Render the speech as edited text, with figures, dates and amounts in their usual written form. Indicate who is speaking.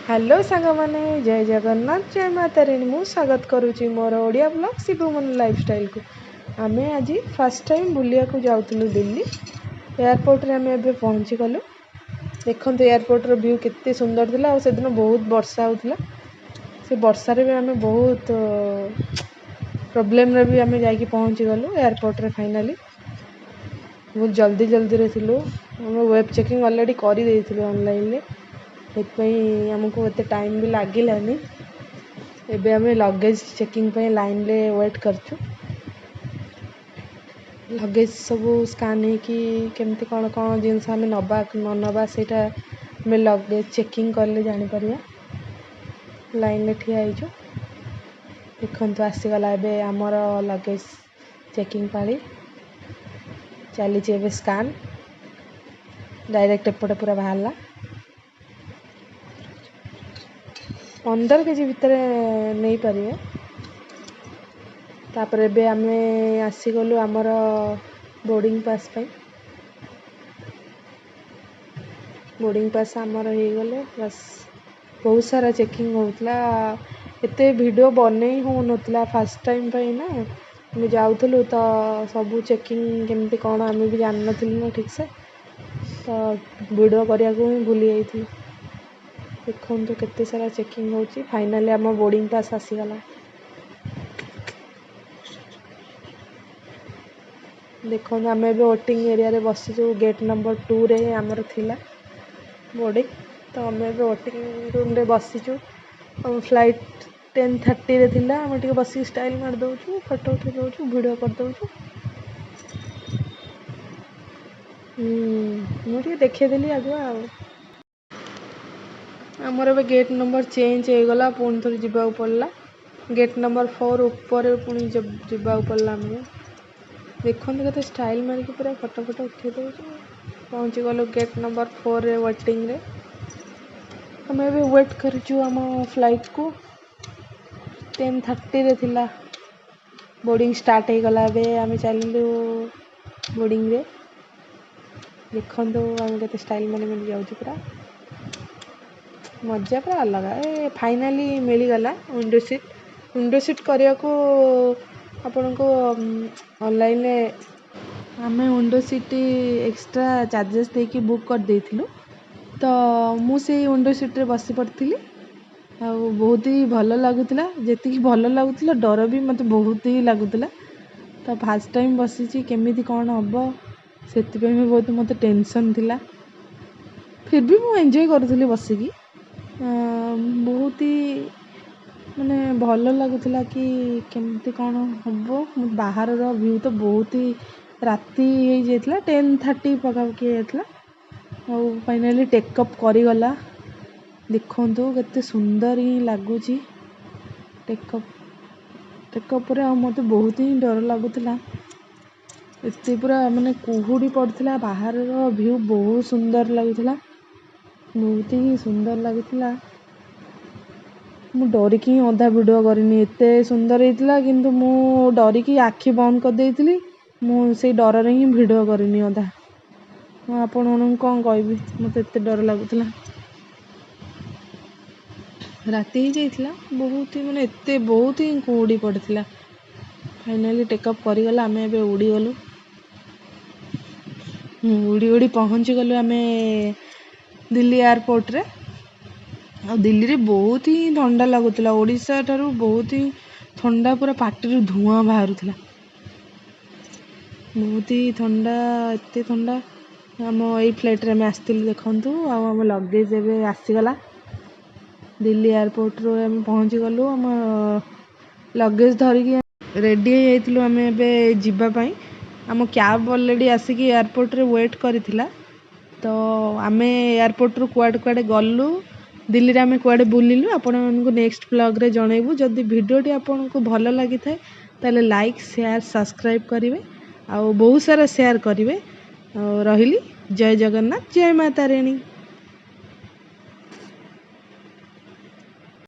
Speaker 1: Hello सांग मैंने जय जगन्नाथ जय माता रानी मु स्वागत करुच्ची मोर ओडिया ब्लॉग शिवमन लाइफस्टाइल को। आम आज फर्स्ट टाइम बुलिया को जाऊँ दिल्ली एयरपोर्ट रे आम एबे पहुँची गलु। देखो एयरपोर्ट रो व्यू केते सुंदर थिला और से दिन बहुत वर्षा होता से वर्षा रे भी आम बहुत प्रोब्लेम रे भी आम जाके पहुँची गलु एयरपोर्ट रे फाइनाली बहुत जल्दी जल्दी रे थिलु। आम वेब चेकिंग ऑलरेडी कर देइथिलु ऑनलाइन रे आमको एत टाइम भी लगिलानी। एबे आम लगेज चेकिंग पे लाइन रे वेट करछु। लगेज सब स्कान होकि केमती कौन कौन जिनस आम नबा न नबा सेटा आम लगेज चेकिंग कले जापर। लाइन रे ठिया होइछु। देखो आसीगला एबे आमर लगेज चेकिंग पाली चली एबे स्कान डायरेक्ट एपटे पूरा बाहरला 15 केजी भितर नहीं पारे। तापर एबे आमे आसीगलु आमर बोर्डिंग पास पे। बोर्डिंग पास आमर हो गले बस बहुत सारा चेकिंग होता। एते वीडियो बने हो नतला फर्स्ट टाइम पे ना आम जाऊँ तो सबू चेकिंग केमती कौन आम भी जान ना ठीक से तो वीडियो करने को ही भूली जाइए। देखो तो केते सारा चेकिंग होची। फाइनली आम बोर्डिंग पास आसीगला। देखो आम एबे वेटिंग एरिया रे बसीचु गेट नंबर 2 रे आमर थिला बोर्डिंग तो आम एबे वेटिंग रूम रे बसीचु। फ्लाइट 10:30 रे थिला आम टिके बसी स्टाइल मार दउछु फोटो उठे दउछु वीडियो कर दउछु। मुझे देखे देली आगुआ आमर एबे गेट नंबर चेंज हो गला पुणी थोड़ी जीवा पड़ला गेट नंबर 4 ऊपर पुणी जीवा पड़ला। आमको देखो के स्टाइल मारिक पूरा फोटो फोटो उठे दउछु। पहुँची गलु गेट नंबर 4 रे वेटिंग रे। आम एबे वेट करूँ आम फ्लाइट को 10:30 रे थिला बोर्डिंग स्टार्ट हो गला। एबे आम चलू बोर्डिंग रे। देखो आम के स्टाइल मारे जाऊँ पूरा मजा पूरा अलग ए फाइनाली मिलगला विंडो सीट करने को आपण को ऑनलाइन आम विंडो सीट एक्स्ट्रा चार्जेस देकी बुक कर देइथिलु तो मुझे विंडो सीट रे बसी पड़ी आ बहुत ही भल लगुला। जी भल लगुला डर भी मत बहुत ही लगुला। तो फास्ट टाइम बसी केमिति कौन हम से बहुत मत टेंशन थिला फिर भी मुझे एंजॉय करुँगी बसिकी बहुत ही माने भल लगुला कि केमती कौन हम बाहर व्यू तो बहुत ही राति हो जाता 10:30 पकापकी होता और फाइनाली टेकअप करीगला। देखो केते सुंदर ही लगुच टेकअप मत बहुत ही डर लगुला। एते पूरा माने कुहुड़ी पड़ता बाहर व्यू बहुत सुंदर लगुला बहुत ही सुंदर लगुला। मु डरिकी ही अधा वीडियो करनी एते सुंदर होता किंतु मु डरिकी आखि बंद कर देइथिली मुझे डर रे ही वीडियो करनी अधा। आपण कौन कहबी मत एते डर लगुला राति ही जाइथिला बहुत ही माने एते बहुत ही कुहुड़ी पड़ता। फाइनाली टेकअप करीगला आम एबे उड़ी गलु उड़ी उड़ी पहुँची गलु आम दिल्ली एयरपोर्ट रे। और दिल्ली रे बहुत ही ठंडा लगुला ओडिशा ठारू बहुत ही ठंडा पूरा पार्टी धुआं बाहर बहुत ही ठंडा एते ठंडा। आम यही फ्लाइट रे आम आसलु देखु आम लगेज एबे आसीगला दिल्ली एयरपोर्ट रो आम पहुँची गलु। आम लगेज धरिकी रेडी हो आम एबे जीवा पाई। आम कैब ऑलरेडी आसिकी एयरपोर्ट रे वेट करिथिला तो आम एयरपोर्ट रू कुआडे कुआडे गलु दिल्ली रे आम कुआडे बुलिलु आपण मानकु नेक्स्ट ब्लॉग रे जणैबु। जदि वीडियोटी आपनको भल लगी थाए ताले लाइक शेयर सब्सक्राइब करेंगे आ बहुत सारा शेयर करेंगे। रहिली जय जगन्नाथ जय माता रानी।